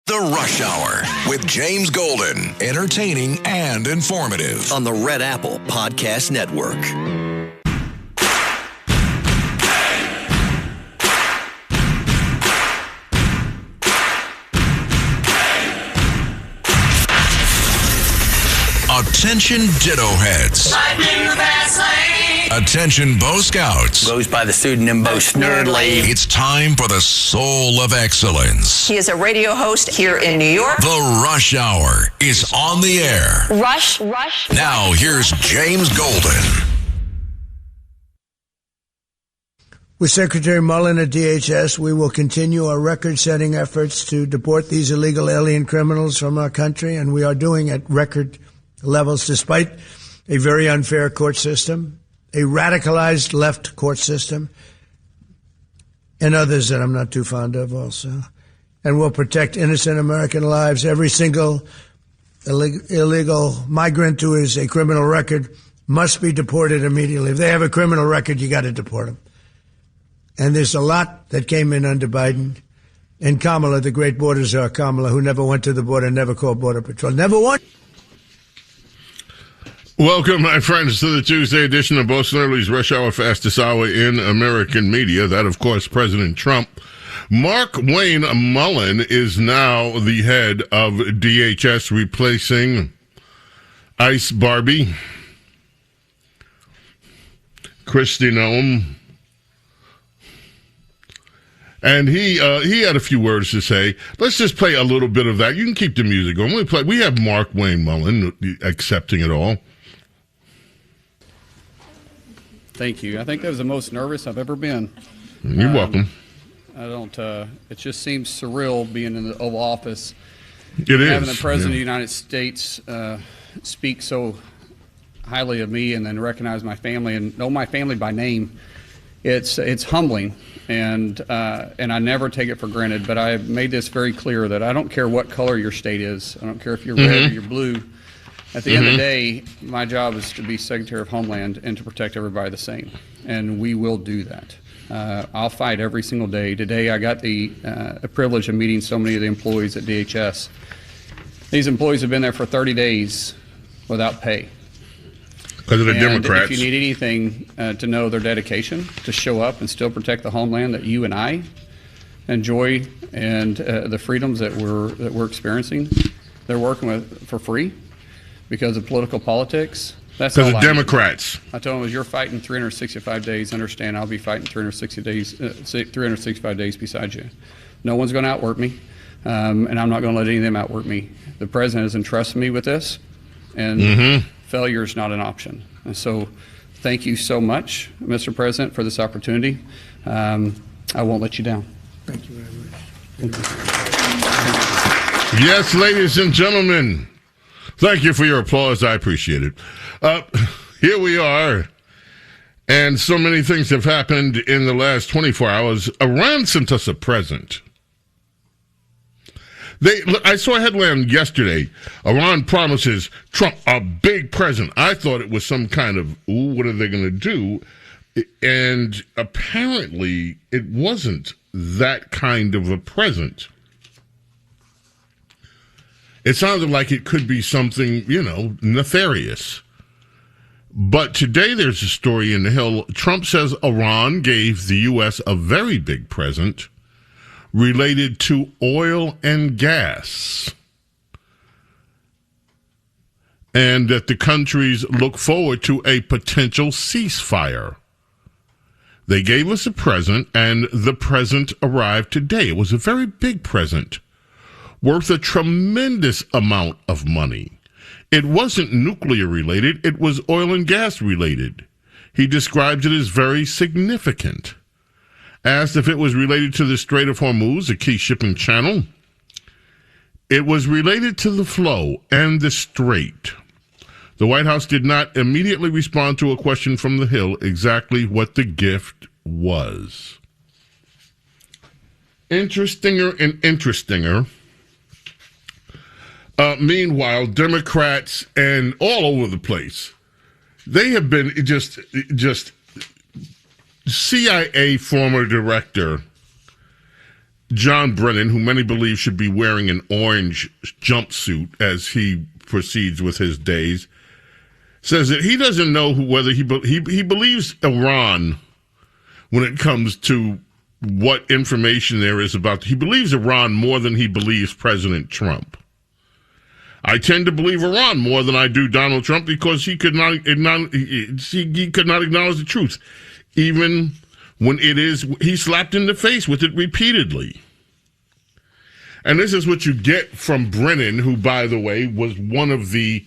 The Rush Hour with James Golden. Entertaining and informative. On the Red Apple Podcast Network. Attention Ditto Heads. Attention Bo Scouts. Goes by the pseudonym Bo Snerdley. It's time for the soul of excellence. He is a radio host here in New York. The Rush Hour is on the air. Rush. Now here's James Golden. With Secretary Mullin at DHS, we will continue our record-setting efforts to deport these illegal alien criminals from our country, and we are doing at record levels despite a very unfair court system, a radicalized left court system, and others that I'm not too fond of also. And we'll protect innocent American lives. Every single illegal migrant who is a criminal record must be deported immediately. If they have a criminal record, you got to deport them. And there's a lot that came in under Biden. And Kamala, the great border czar Kamala, who never went to the border, never called Border Patrol, never won. Welcome, my friends, to the Tuesday edition of Bo Snerdley's Rush Hour Fastest Hour in American Media. That, of course, President Trump. Markwayne Mullin is now the head of DHS, replacing Ice Barbie, Kristi Noem. And he had a few words to say. Let's just play a little bit of that. You can keep the music going. We have Markwayne Mullin accepting it all. Thank you. I think that was the most nervous I've ever been. You're welcome. It just seems surreal being in the Oval Office. It is. Having the President of the United States speak so highly of me and then recognize my family and know my family by name. It's humbling, and I never take it for granted, but I have made this very clear that I don't care what color your state is. I don't care if you're red or you're blue. At the end of the day, my job is to be Secretary of Homeland and to protect everybody the same, and we will do that. I'll fight every single day. Today I got the privilege of meeting so many of the employees at DHS. These employees have been there for 30 days without pay. Because of the Democrats. If you need anything to know their dedication to show up and still protect the homeland that you and I enjoy and the freedoms that we're experiencing, they're working with for free because of political politics. That's because of Democrats. I told them, as you're fighting 365 days, understand I'll be fighting 365 days beside you. No one's going to outwork me, and I'm not going to let any of them outwork me. The president has entrusted me with this, and failure is not an option. And so thank you so much, Mr. President, for this opportunity. I won't let you down. Thank you very much. Yes, ladies and gentlemen, thank you for your applause. I appreciate it. Here we are, and so many things have happened in the last 24 hours. Iran sent us a present. I saw a headline yesterday. Iran promises Trump a big present. I thought it was some kind of, what are they going to do? And apparently it wasn't that kind of a present. It sounded like it could be something, nefarious. But today there's a story in the Hill. Trump says Iran gave the U.S. a very big present related to oil and gas, and that the countries look forward to a potential ceasefire. They gave us a present, and the present arrived today. It was a very big present, worth a tremendous amount of money. It wasn't nuclear related, it was oil and gas related. He describes it as very significant. Asked if it was related to the Strait of Hormuz, a key shipping channel. It was related to the flow and the strait. The White House did not immediately respond to a question from the Hill exactly what the gift was. Interestinger and interestinger. Meanwhile, Democrats and all over the place, they have been just CIA former director John Brennan, who many believe should be wearing an orange jumpsuit as he proceeds with his days, says that he doesn't know whether he believes Iran when it comes to what information there is about. He believes Iran more than he believes President Trump. I tend to believe Iran more than I do Donald Trump because he could not acknowledge the truth, even when he's slapped in the face with it repeatedly. And this is what you get from Brennan, who, by the way, was one of the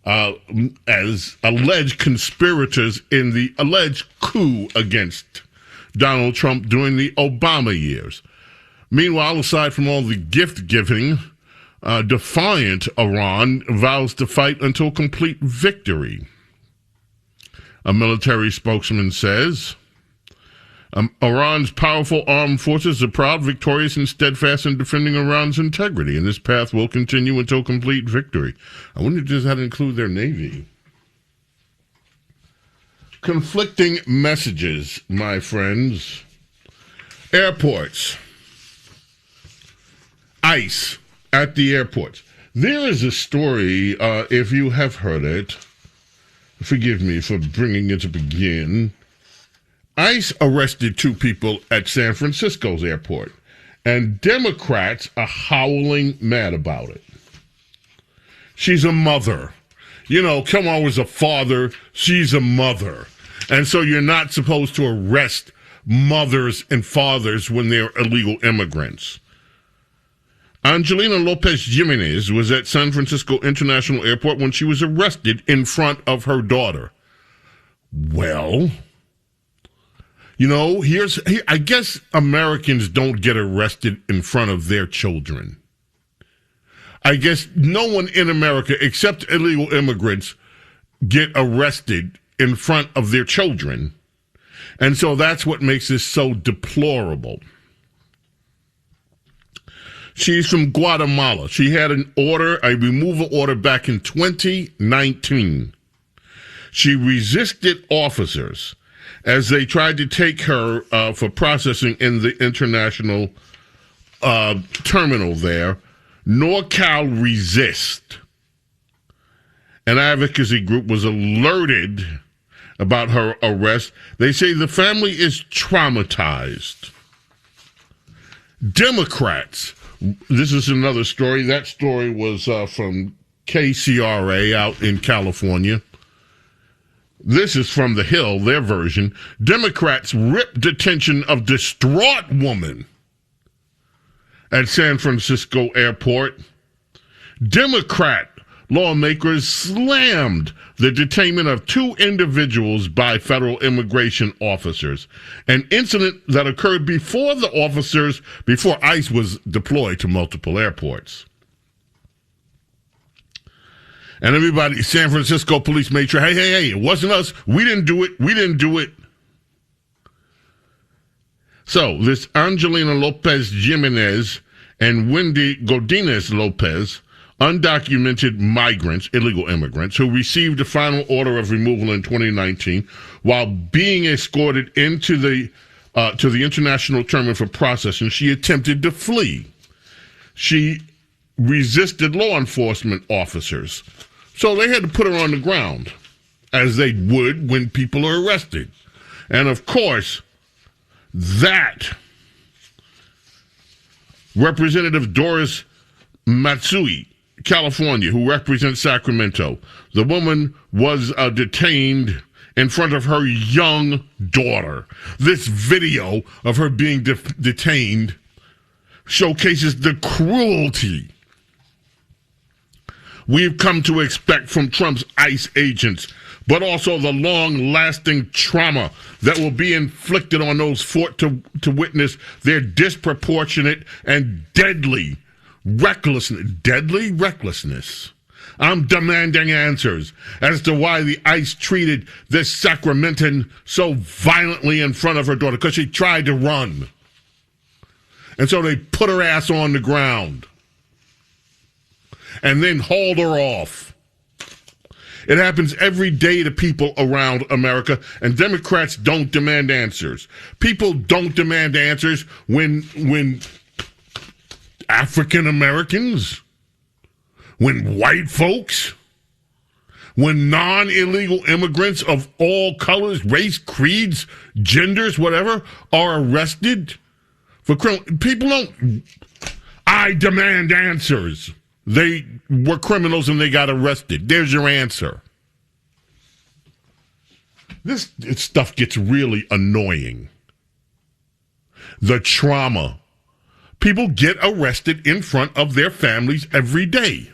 as alleged conspirators in the alleged coup against Donald Trump during the Obama years. Meanwhile, aside from all the gift giving, defiant Iran vows to fight until complete victory. A military spokesman says, Iran's powerful armed forces are proud, victorious, and steadfast in defending Iran's integrity, and this path will continue until complete victory. I wonder if this had to include their navy. Conflicting messages, my friends. Airports. ICE at the airports. There is a story, if you have heard it, forgive me for bringing it to begin. ICE arrested 2 people at San Francisco's airport, and Democrats are howling mad about it. She's a mother. You know, Kamala was a father. She's a mother. And so you're not supposed to arrest mothers and fathers when they're illegal immigrants. Angelina Lopez Jimenez was at San Francisco International Airport when she was arrested in front of her daughter. Well, you know, I guess Americans don't get arrested in front of their children. I guess no one in America except illegal immigrants get arrested in front of their children. And so that's what makes this so deplorable. She's from Guatemala. She had a removal order back in 2019. She resisted officers as they tried to take her for processing in the international terminal there. NorCal Resist, an advocacy group, was alerted about her arrest. They say the family is traumatized. Democrats. This is another story. That story was from KCRA out in California. This is from The Hill, their version. Democrats rip detention of distraught woman at San Francisco airport. Democrat lawmakers slammed the detainment of 2 individuals by federal immigration officers, an incident that occurred before ICE was deployed to multiple airports. And everybody, San Francisco police made sure, hey, it wasn't us. We didn't do it. So this Angelina Lopez Jimenez and Wendy Godinez Lopez, undocumented migrants, illegal immigrants, who received a final order of removal in 2019 while being escorted into the to the international terminal for processing. She attempted to flee. She resisted law enforcement officers. So they had to put her on the ground, as they would when people are arrested. And of course, that Representative Doris Matsui, California, who represents Sacramento, the woman was detained in front of her young daughter. This video of her being detained showcases the cruelty we've come to expect from Trump's ICE agents, but also the long-lasting trauma that will be inflicted on those forced to witness their disproportionate and deadly recklessness. I'm demanding answers as to why the ICE treated this Sacramentan so violently in front of her daughter, because she tried to run. And so they put her ass on the ground and then hauled her off. It happens every day to people around America, and Democrats don't demand answers. People don't demand answers when African Americans, when white folks, when non-illegal immigrants of all colors, race, creeds, genders, whatever, are arrested for criminal, people don't, I demand answers. They were criminals and they got arrested. There's your answer. This stuff gets really annoying. The trauma. People get arrested in front of their families every day.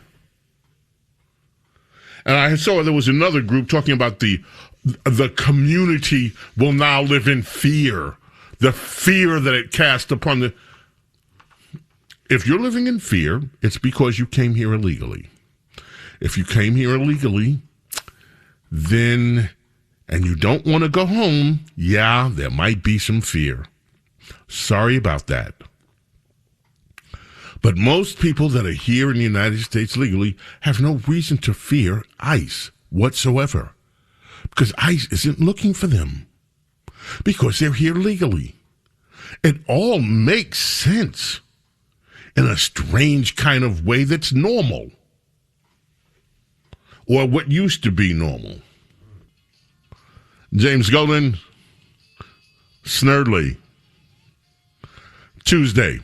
And I saw there was another group talking about the community will now live in fear. The fear that it cast upon the... If you're living in fear, it's because you came here illegally. If you came here illegally, then, and you don't want to go home, yeah, there might be some fear. Sorry about that. But most people that are here in the United States legally have no reason to fear ICE whatsoever, because ICE isn't looking for them, because they're here legally. It all makes sense in a strange kind of way that's normal, or what used to be normal. James Golden, Snerdley, Tuesday.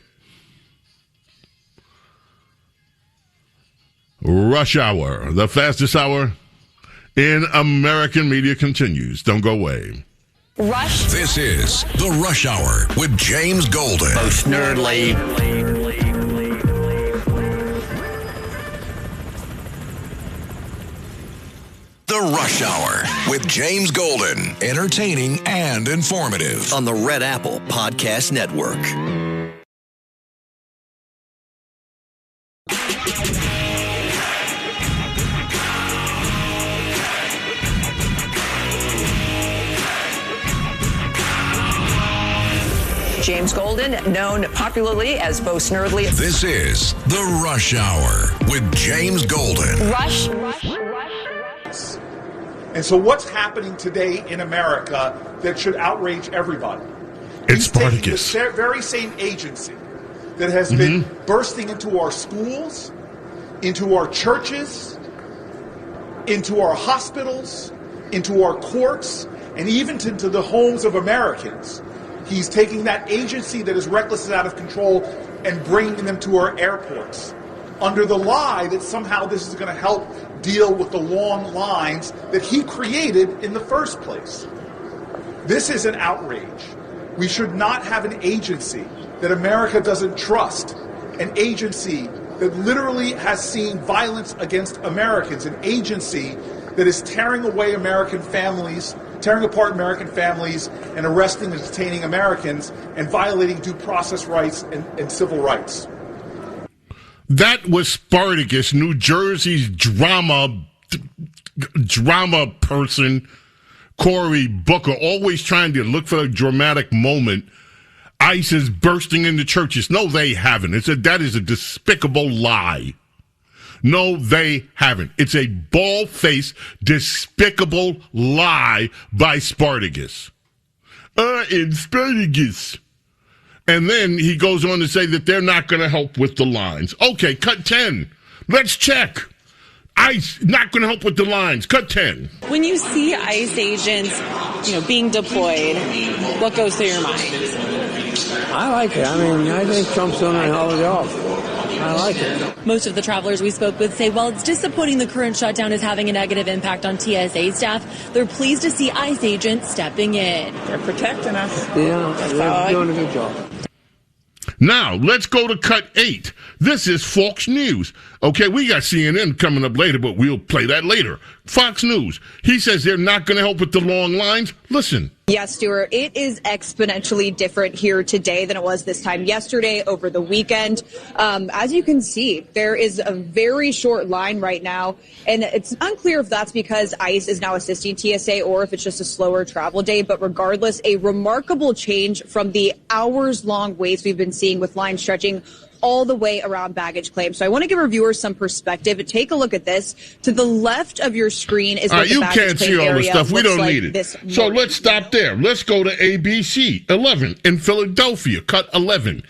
Rush hour, the fastest hour in American media, continues. Don't go away. Rush. This is the Rush Hour with James Golden. Bo Snerdley. The Rush Hour with James Golden. Entertaining and informative. On the Red Apple Podcast Network. James Golden, known popularly as Bo Snerdley. This is the Rush Hour with James Golden. Rush. And so what's happening today in America that should outrage everybody? It's Spartacus. The very same agency that has been bursting into our schools, into our churches, into our hospitals, into our courts, and even into the homes of Americans. He's taking that agency that is reckless and out of control and bringing them to our airports under the lie that somehow this is going to help deal with the long lines that he created in the first place. This is an outrage. We should not have an agency that America doesn't trust, an agency that literally has seen violence against Americans, an agency that is tearing away American families, tearing apart American families, and arresting and detaining Americans, and violating due process rights and civil rights. That was Spartacus, New Jersey's drama person, Cory Booker, always trying to look for a dramatic moment. ICE is bursting into churches. No, they haven't. That is a despicable lie. No, they haven't. It's a bald-faced, despicable lie by Spartacus. It's Spartacus. And then he goes on to say that they're not going to help with the lines. Okay, cut 10. Let's check. ICE not going to help with the lines. Cut 10. When you see ICE agents, being deployed, what goes through your mind? I like it. I think Trump's doing a hell of a job. I like it. Most of the travelers we spoke with say while it's disappointing the current shutdown is having a negative impact on TSA staff, they're pleased to see ICE agents stepping in. They're protecting us. Yeah, they're doing a good job. Now, let's go to cut 8. This is Fox News. Okay, we got CNN coming up later, but we'll play that later. Fox News. He says they're not going to help with the long lines. Listen. Yes, Stuart, it is exponentially different here today than it was this time yesterday, over the weekend. As you can see, there is a very short line right now, and it's unclear if that's because ICE is now assisting TSA or if it's just a slower travel day. But regardless, a remarkable change from the hours-long waits we've been seeing with lines stretching all the way around baggage claim. So I want to give our viewers some perspective. Take a look at this. To the left of your screen is what the baggage claim area looks like. You can't see all the stuff. We don't need it. So let's stop there. Let's go to ABC 11 in Philadelphia. Cut 11.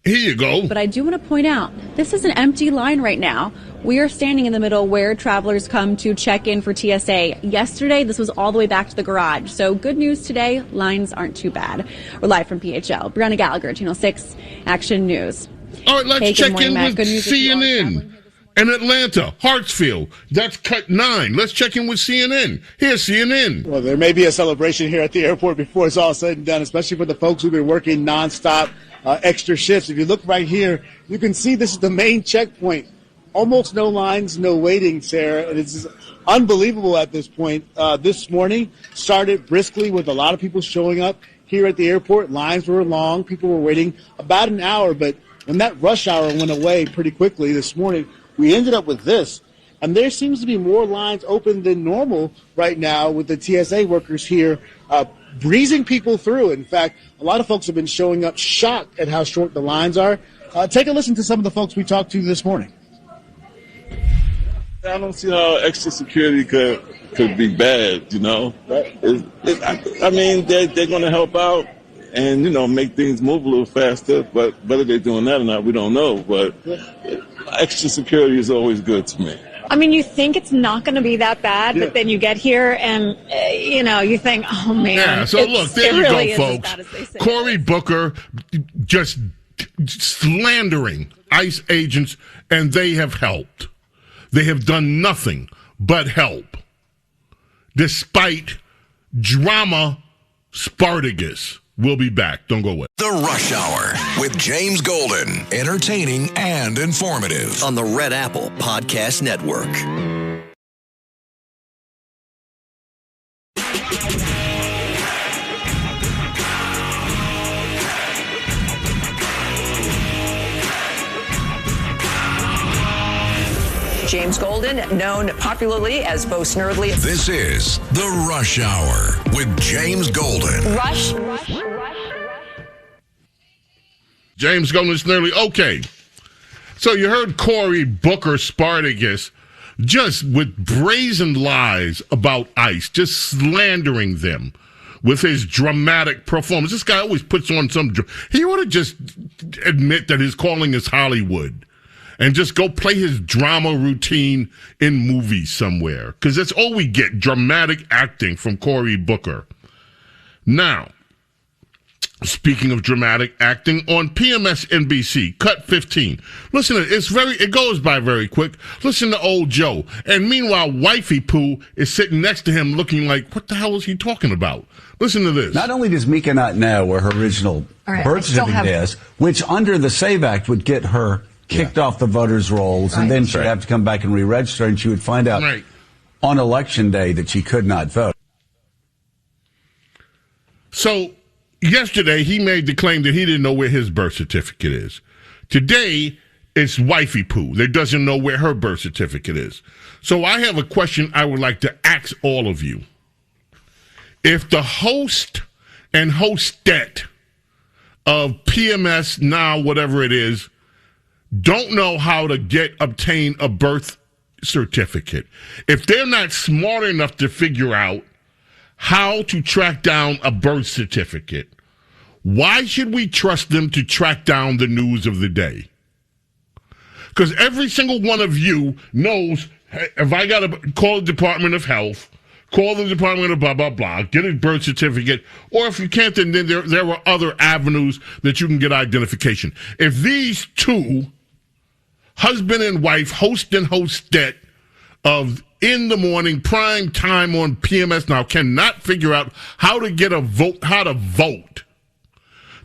Here you go. But I do want to point out, this is an empty line right now. We are standing in the middle where travelers come to check in for TSA. Yesterday, this was all the way back to the garage. So good news today, lines aren't too bad. We're live from PHL. Brianna Gallagher, Channel 6 Action News. All right, let's check in with CNN. In Atlanta, Hartsfield, that's cut 9. Let's check in with CNN. Here's CNN. Well, there may be a celebration here at the airport before it's all said and done, especially for the folks who've been working nonstop, extra shifts. If you look right here, you can see this is the main checkpoint. Almost no lines, no waiting, Sarah. And it's unbelievable at this point. This morning started briskly with a lot of people showing up here at the airport. Lines were long. People were waiting about an hour. But when that rush hour went away pretty quickly this morning, we ended up with this. And there seems to be more lines open than normal right now with the TSA workers here breezing people through. In fact, a lot of folks have been showing up shocked at how short the lines are. Take a listen to some of the folks we talked to this morning. I don't see how extra security could be bad, you know. I mean, they're going to help out and, you know, make things move a little faster. But whether they're doing that or not, we don't know. But extra security is always good to me. I mean, you think it's not going to be that bad, but then you get here and, you think, oh, man. Yeah, so look, there you go, folks. Cory Booker just slandering ICE agents, and they have helped. They have done nothing but help, despite drama Spartacus. We'll be back. Don't go away. The Rush Hour with James Golden. Entertaining and informative. On the Red Apple Podcast Network. James Golden, known popularly as Bo Snerdley. This is The Rush Hour with James Golden. Rush. James Golden Snerdley. Okay. So you heard Cory Booker Spartacus just with brazen lies about ICE, just slandering them with his dramatic performance. This guy always puts on he ought to just admit that his calling is Hollywood. And just go play his drama routine in movies somewhere. Because that's all we get, dramatic acting from Cory Booker. Now, speaking of dramatic acting, on PMS NBC, cut 15. Listen, it goes by very quick. Listen to old Joe. And meanwhile, Wifey Pooh is sitting next to him looking like, what the hell is he talking about? Listen to this. Not only does Mika not know where her original birth certificate is, which under the SAVE Act would get her kicked off the voters' rolls, and then she'd have to come back and re-register, and she would find out on Election Day that she could not vote. So yesterday, he made the claim that he didn't know where his birth certificate is. Today, it's Wifey Pooh that doesn't know where her birth certificate is. So I have a question I would like to ask all of you. If the host and hostette of PMS Now, whatever it is, don't know how to obtain a birth certificate, if they're not smart enough to figure out how to track down a birth certificate, why should we trust them to track down the news of the day? Because every single one of you knows, hey, if I got to call the Department of Health, call the Department of blah, blah, blah, get a birth certificate, or if you can't, then there are other avenues that you can get identification. If these two, husband and wife, host and hostette of In the Morning, prime time on PMS Now, cannot figure out how to get how to vote,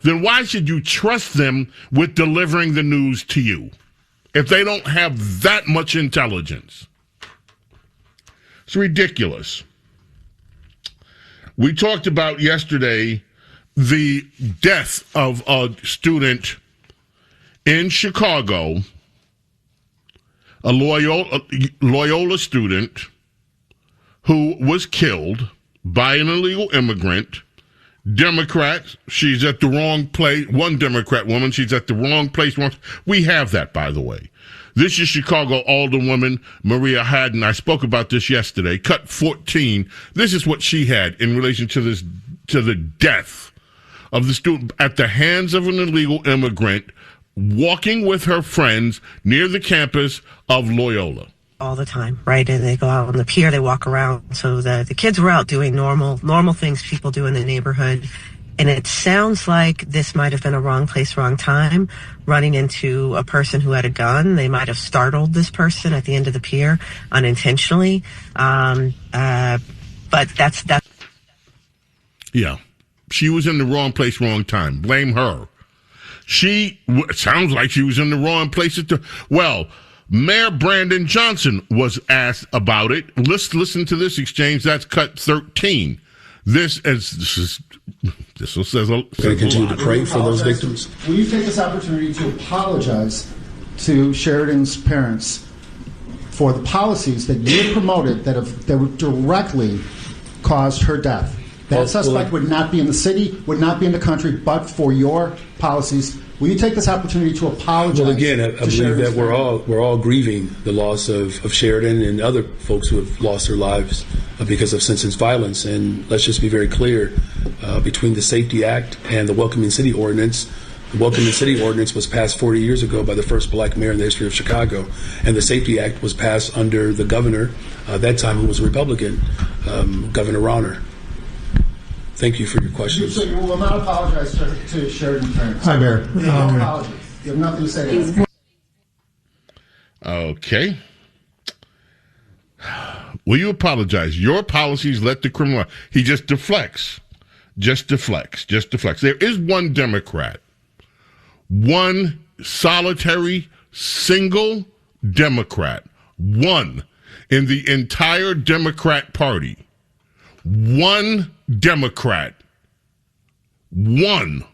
then why should you trust them with delivering the news to you if they don't have that much intelligence? It's ridiculous. We talked about yesterday the death of a student in Chicago, a Loyola student who was killed by an illegal immigrant. Democrat, she's at the wrong place. One Democrat woman, she's at the wrong place. We have that, by the way. This is Chicago Alderwoman Maria Haddon. I spoke about this yesterday. Cut 14. This is what she had in relation to the death of the student at the hands of an illegal immigrant walking with her friends near the campus of Loyola. All the time, right? And they go out on the pier, they walk around. So the kids were out doing normal things people do in the neighborhood. And it sounds like this might have been a wrong place, wrong time, running into a person who had a gun. They might have startled this person at the end of the pier unintentionally. But that's. Yeah. She was in the wrong place, wrong time. Blame her. Sounds like she was in the wrong place well, Mayor Brandon Johnson was asked about it. Let's listen to this exchange. That's cut 13. This says going to continue to pray for those victims. Will you take this opportunity to apologize to Sheridan's parents for the policies that you promoted that directly caused her death? That suspect would not be in the city, would not be in the country, but for your policies. Will you take this opportunity to apologize? Well, again, I believe that we're all grieving the loss of Sheridan and other folks who have lost their lives because of senseless violence. And let's just be very clear, between the Safety Act and the Welcoming City Ordinance. The Welcoming City Ordinance was passed 40 years ago by the first black mayor in the history of Chicago. And the Safety Act was passed under the governor, that time who was a Republican, Governor Rauner. Thank you for your questions. So you will not apologize to Sheridan's parents? Hi, Mayor. No apology. You have nothing to say. Okay. Will you apologize? Your policies let the criminal... He just deflects. Just deflects. There is one Democrat. One solitary, single Democrat. One in the entire Democrat Party. One Democrat, one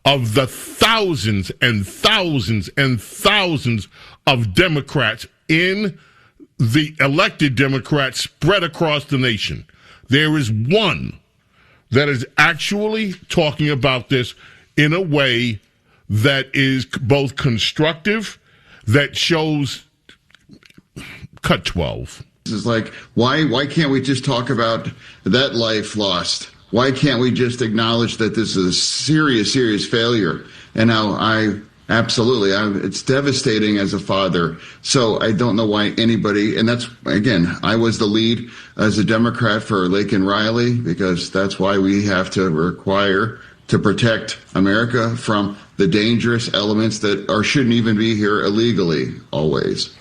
of the thousands and thousands and thousands of Democrats in the elected Democrats spread across the nation. There is one that is actually talking about this in a way that is both constructive, that shows cut 12. Is like, why can't we just talk about that life lost? Why can't we just acknowledge that this is a serious failure? And now it's devastating as a father. So I don't know why anybody, and that's, again, I was the lead as a Democrat for Lake and Riley, because that's why we have to require to protect America from the dangerous elements that shouldn't even be here illegally, always.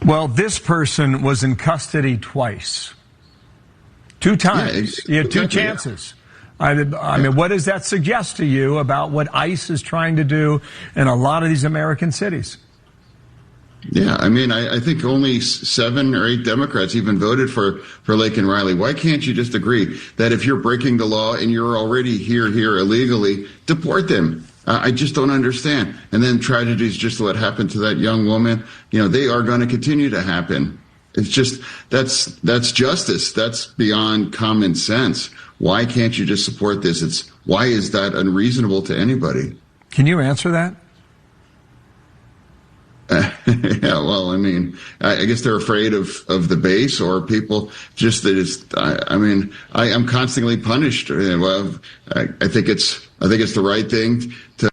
Well, this person was in custody twice. 2 times. Yeah, you had 2 chances. I mean, what does that suggest to you about what ICE is trying to do in a lot of these American cities? Yeah, I mean, I think only 7 or 8 Democrats even voted for Lake and Riley. Why can't you just agree that if you're breaking the law and you're already here illegally, deport them? I just don't understand. And then tragedies, just what happened to that young woman, they are going to continue to happen. It's just, that's justice. That's beyond common sense. Why can't you just support this? Why is that unreasonable to anybody? Can you answer that? Yeah, well, I mean, I guess they're afraid of the base, or people just that it's, I'm constantly punished. Well, I think it's the right thing to.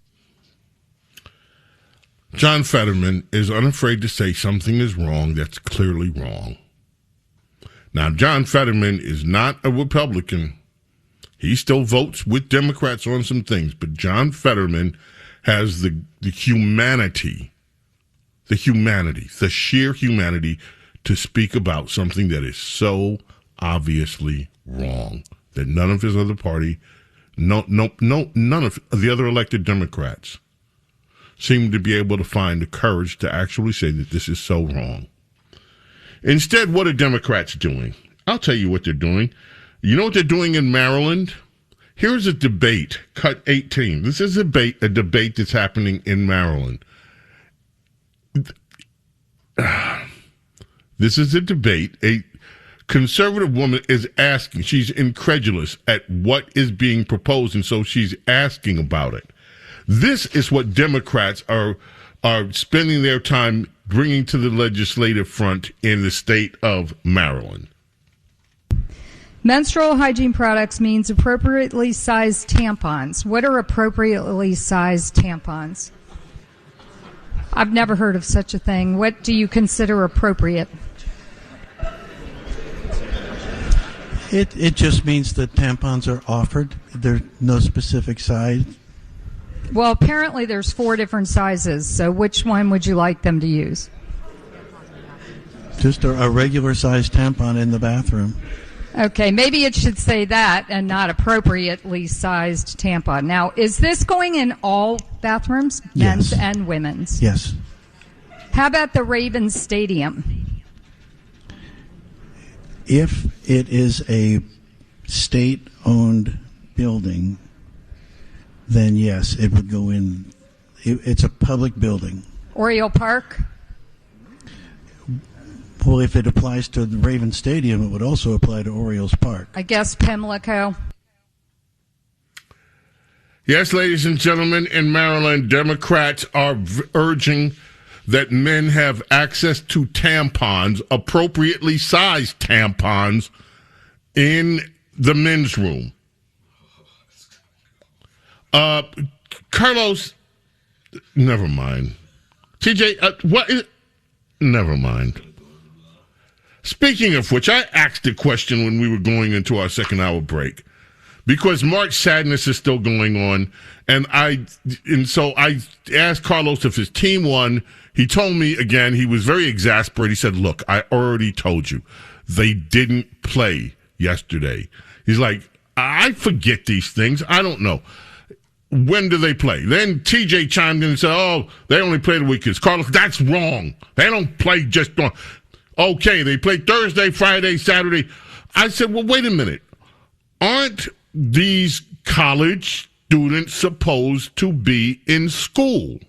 John Fetterman is unafraid to say something is wrong that's clearly wrong. Now, John Fetterman is not a Republican. He still votes with Democrats on some things, but John Fetterman has the humanity, the sheer humanity to speak about something that is so obviously wrong that none of his other party, none of the other elected Democrats seem to be able to find the courage to actually say that this is so wrong. Instead, what are Democrats doing? I'll tell you what they're doing. You know what they're doing in Maryland? Here's a debate, cut 18. This is a debate that's happening in Maryland. This is a debate. A conservative woman is asking, she's incredulous at what is being proposed, and so she's asking about it. This is what Democrats are spending their time bringing to the legislative front in the state of Maryland. Menstrual hygiene products means appropriately sized tampons. What are appropriately sized tampons? I've never heard of such a thing. What do you consider appropriate? It just means that tampons are offered. There's no specific size. Well, apparently there's 4 different sizes, so which one would you like them to use? Just a regular size tampon in the bathroom. Okay, maybe it should say that and not appropriately sized tampon. Now, is this going in all bathrooms, men's and women's? Yes. How about the Ravens Stadium? If it is a state-owned building, then yes, it would go in. It's a public building. Oriole Park? Well, if it applies to the Raven Stadium, it would also apply to Orioles Park. I guess Pimlico. Yes, ladies and gentlemen, in Maryland, Democrats are urging that men have access to tampons, appropriately sized tampons, in the men's room. Carlos, never mind. TJ, what is... Never mind. Speaking of which, I asked a question when we were going into our second hour break, because March Sadness is still going on, and so I asked Carlos if his team won. He told me again, he was very exasperated. He said, look, I already told you, they didn't play yesterday. He's like, I forget these things. I don't know. When do they play? Then TJ chimed in and said, oh, they only play the weekends. Carlos, that's wrong. They don't play just on. Okay, they play Thursday, Friday, Saturday. I said, well, wait a minute. Aren't these college students supposed to be in school?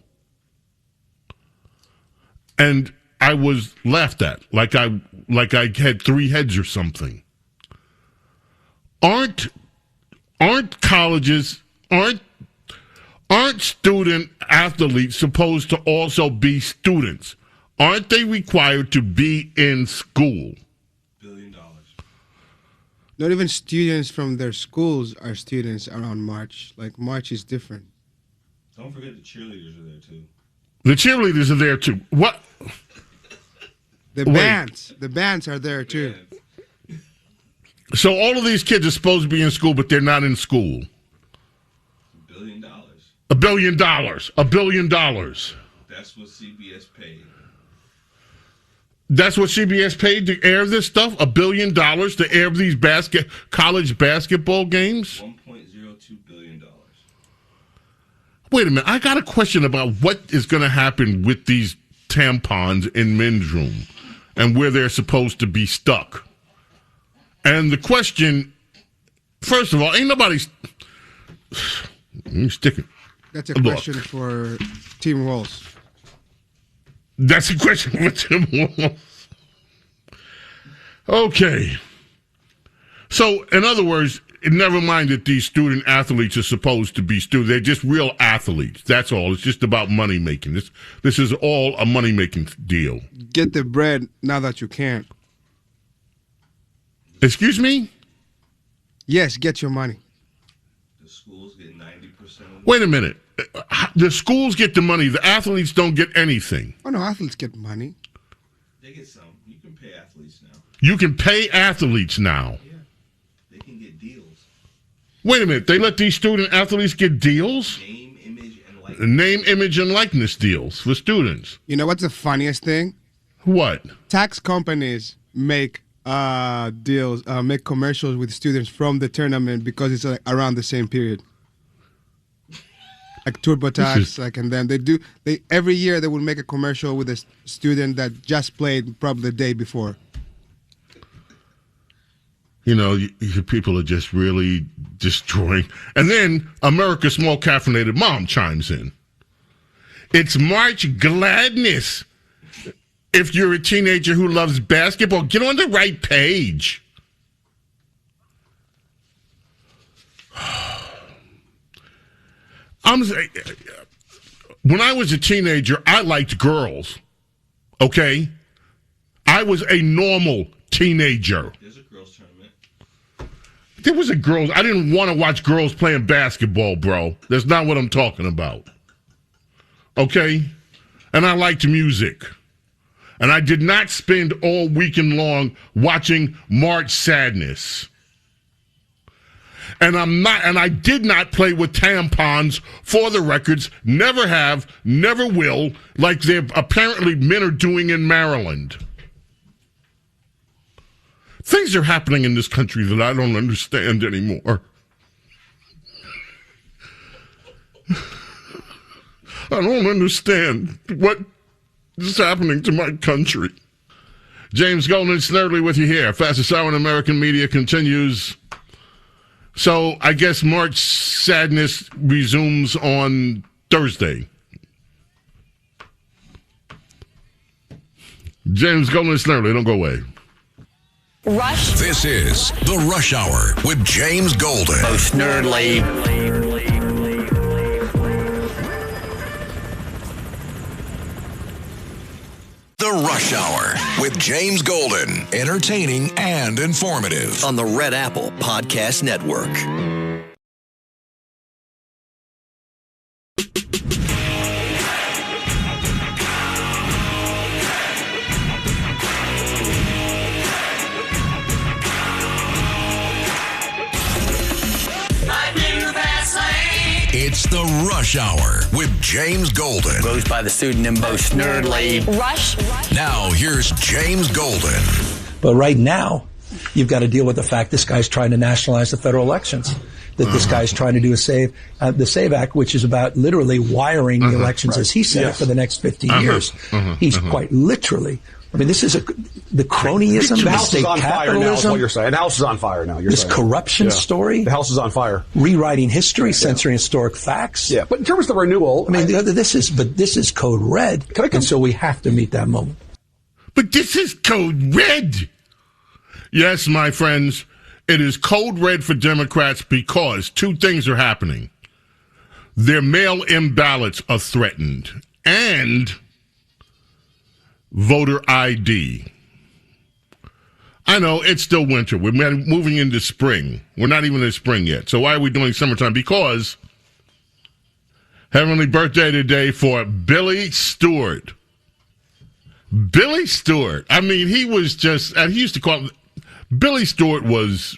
And I was laughed at, like I had 3 heads or something. Aren't colleges, aren't student athletes supposed to also be students? Aren't they required to be in school? $1 billion. Not even students from their schools are students around March. Like, March is different. Don't forget the cheerleaders are there, too. The cheerleaders are there, too. What? The bands are there, too. So all of these kids are supposed to be in school, but they're not in school. $1 billion. $1 billion. $1 billion. That's what CBS paid. That's what CBS paid to air this stuff? $1 billion to air these college basketball games? $1.02 billion. Wait a minute. I got a question about what is going to happen with these tampons in men's room and where they're supposed to be stuck. And the question, first of all, ain't nobody... Let me stick it. That's a question for Tim Walz. That's a question for Tim Walz. Okay. So, in other words, never mind that these student athletes are supposed to be students. They're just real athletes. That's all. It's just about money making. This is all a money making deal. Get the bread now that you can. Excuse me? Yes, get your money. The schools get 90%. Wait a minute. The schools get the money. The athletes don't get anything. Oh, no, athletes get money. They get some. You can pay athletes now. You can pay athletes now. Yeah. They can get deals. Wait a minute. They let these student athletes get deals? Name, image, and likeness deals for students. You know what's the funniest thing? What? Tax companies make deals, make commercials with students from the tournament because it's like around the same period. Like TurboTax, and then they every year they will make a commercial with a student that just played probably the day before. You know, people are just really destroying. And then America's Small Caffeinated Mom chimes in. It's March Gladness. If you're a teenager who loves basketball, get on the right page. When I was a teenager, I liked girls. Okay? I was a normal teenager. There's a girls' tournament. There was a girls. I didn't want to watch girls playing basketball, bro. That's not what I'm talking about. Okay? And I liked music. And I did not spend all weekend long watching March Sadness. And I did not play with tampons for the records, never have, never will, like apparently men are doing in Maryland. Things are happening in this country that I don't understand anymore. I don't understand what is happening to my country. James Golden Snerdley with you here. Fastest hour in American media continues. So I guess March Sadness resumes on Thursday. James Golden Snerdley, don't go away. Rush. This is the Rush Hour with James Golden. Bo Snerdley. The Rush Hour with James Golden. Entertaining and informative. On the Red Apple Podcast Network. It's the Rush Hour with James Golden. Goes by the pseudonym Bo Snerdley. Rush. Now, here's James Golden. But right now, you've got to deal with the fact this guy's trying to nationalize the federal elections. That this guy's trying to do the SAVE Act, which is about literally wiring the elections, as he said, for the next 50 years. He's quite literally. I mean, this is the cronyism, the state capitalism. Now, is what you're saying. The house is on fire now. This corruption story. The house is on fire. Rewriting history, censoring historic facts. Yeah, but in terms of the renewal, I mean, this is code red, and so we have to meet that moment. But this is code red. Yes, my friends, it is code red for Democrats because two things are happening. Their mail-in ballots are threatened, and voter ID. I know, it's still winter. We're moving into spring. We're not even in spring yet. So why are we doing summertime? Because heavenly birthday today for Billy Stewart. Billy Stewart. I mean, he was just, and he used to call him, Billy Stewart was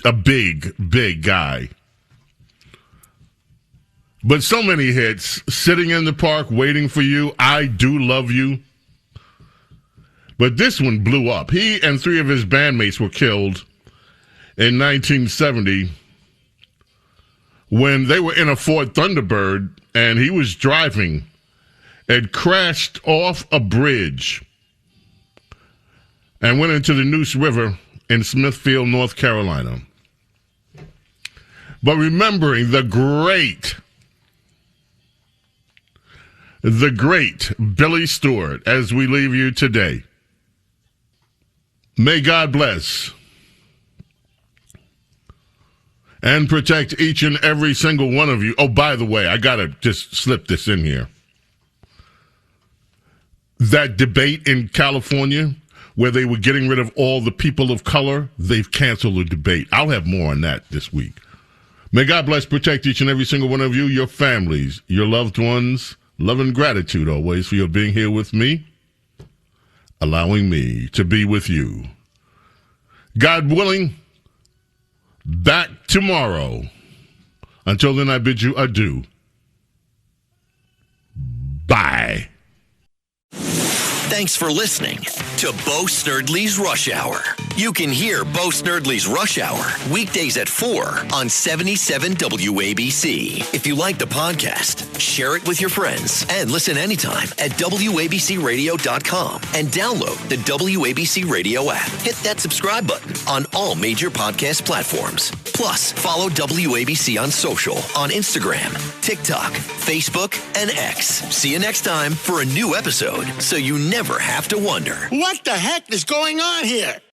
a big, big guy. But so many hits. Sitting in the Park, Waiting for You, I Do Love You. But this one blew up. He and three of his bandmates were killed in 1970 when they were in a Ford Thunderbird and he was driving and crashed off a bridge and went into the Neuse River in Smithfield, North Carolina. But remembering the great Billy Stewart as we leave you today. May God bless and protect each and every single one of you. Oh, by the way, I got to just slip this in here. That debate in California where they were getting rid of all the people of color, they've canceled the debate. I'll have more on that this week. May God bless, protect each and every single one of you, your families, your loved ones. Love and gratitude always for your being here with me, allowing me to be with you. God willing, back tomorrow. Until then, I bid you adieu. Bye. Thanks for listening to Bo Snerdley's Rush Hour. You can hear Bo Snerdley's Rush Hour weekdays at 4 on 77 WABC. If you like the podcast, share it with your friends and listen anytime at WABCRadio.com and download the WABC Radio app. Hit that subscribe button on all major podcast platforms. Plus, follow WABC on social on Instagram, TikTok, Facebook, and X. See you next time for a new episode so you never have to wonder. What the heck is going on here?